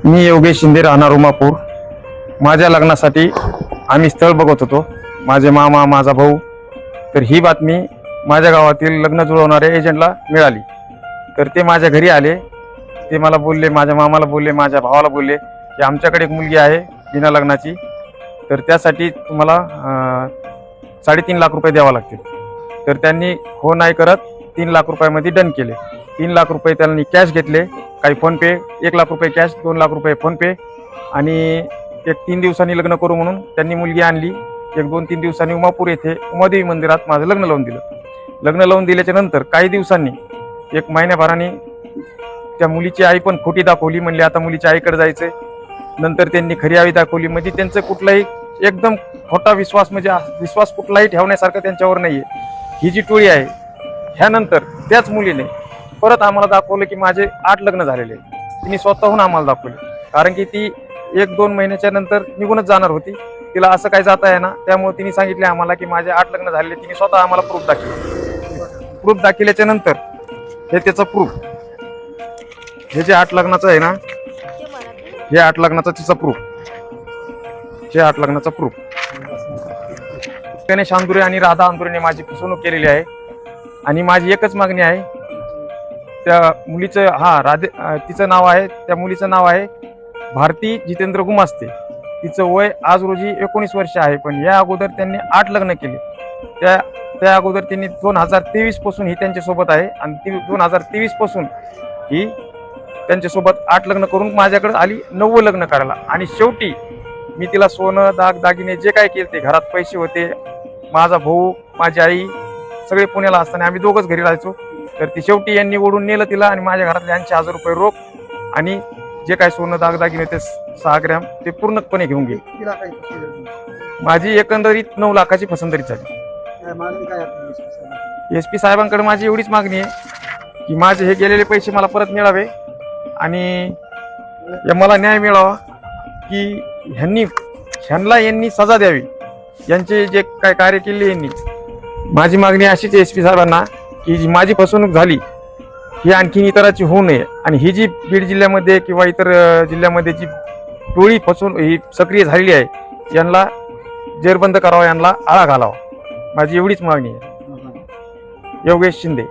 मी योगेश शिंदे, राहणार उमापूर। माझ्या लग्नासाठी आम्ही स्थळ बघत होतो, माझे मामा, माझा भाऊ। तर ही बातमी माझ्या गावातील लग्न जुळवणाऱ्या एजंटला मिळाली। तर ते माझ्या घरी आले। ते मला बोलले, माझ्या मामाला बोलले, माझ्या भावाला बोलले की आमच्याकडे एक मुलगी आहे बिना लग्नाची, तर त्यासाठी तुम्हाला 3.5 लाख रुपये द्यावा लागतील। तर त्यांनी हो नाही करत 3 लाख रुपयामध्ये डन केले। 3 लाख रुपये त्यांनी कॅश घेतले, काही फोनपे, 1 लाख रुपये कॅश, 2 लाख रुपये फोनपे, आणि एक 3 दिवसांनी लग्न करू म्हणून त्यांनी मुलगी आणली। 1-2-3 दिवसांनी उमापूर येथे उमादेवी मंदिरात माझं लग्न लावून दिलं। लग्न लावून दिल्याच्या नंतर काही दिवसांनी, 1 महिन्याभराने त्या मुलीची आई पण खोटी दाखवली, म्हणली आता मुलीच्या आईकडे जायचंय। नंतर त्यांनी खरी आई दाखवली, म्हणजे त्यांचं कुठलाही एकदम खोटा विश्वास, म्हणजे विश्वास कुठलाही ठेवण्यासारखं त्यांच्यावर नाहीये। ही जी टोळी आहे, ह्यानंतर त्याच मुलीने परत आम्हाला दाखवलं की माझे 8 लग्न झालेले। तिने स्वतःहून आम्हाला दाखवले, कारण की ती 1-2 महिन्याच्या नंतर निघूनच जाणार होती। तिला असं काय जाता आहे ना, त्यामुळे तिने सांगितले आम्हाला की माझे 8 लग्न झालेले। तिने स्वतः आम्हाला प्रूफ दाखवले। प्रूफ दाखवल्याच्या नंतर हे त्याचं प्रूफ, हे जे 8 लग्नाचं आहे ना, हे 8 लग्नाचा तिचा प्रूफ, हे 8 लग्नाचा प्रूफ। गणेश अंदुरे आणि राधा अंदुरेने माझी फसवणूक केलेली आहे, आणि माझी एकच मागणी आहे, त्या मुलीचं, तिचं नाव आहे, त्या मुलीचं नाव आहे भारती जितेंद्र गुमास्ते। तिचं वय आज रोजी 19 वर्ष आहे, पण या अगोदर त्यांनी 8 लग्न केले। त्या अगोदर त्यांनी 2023 पासून ही त्यांच्यासोबत आहे, आणि 2023 पासून ही त्यांच्यासोबत 8 लग्न करून माझ्याकडे आली 9वं लग्न करायला। आणि शेवटी मी तिला सोनं, दागिने जे काय केले, ते घरात पैसे होते, माझा भाऊ, माझी आई सगळे पुण्याला असताना आम्ही दोघंच घरी राहायचो। तर ती शेवटी यांनी ओढून नेलं तिला, आणि माझ्या घरातले 80,000 रुपये रोख आणि जे काय सोनं, दागिने ते 6 ग्रॅम ते पूर्णपणे घेऊन गेले। माझी एकंदरीत 9 लाखाची फसवणूक झाली। SP साहेबांकडे माझी एवढीच मागणी आहे की माझे हे गेलेले पैसे मला परत मिळावे, आणि मला न्याय मिळावा, की यांनी सजा द्यावी, यांचे जे काय कार्य केले यांनी। माझी मागणी अशीच SP साहेबांना की जी माझी फसवणूक झाली ही आणखी इतराची होऊ नये, आणि ही जी बीड जिल्ह्यामध्ये किंवा इतर जिल्ह्यामध्ये जी टोळी ही सक्रिय झालेली आहे, यांना जेरबंद करावा, यांना आळा घालावा, माझी एवढीच मागणी आहे। योगेश शिंदे।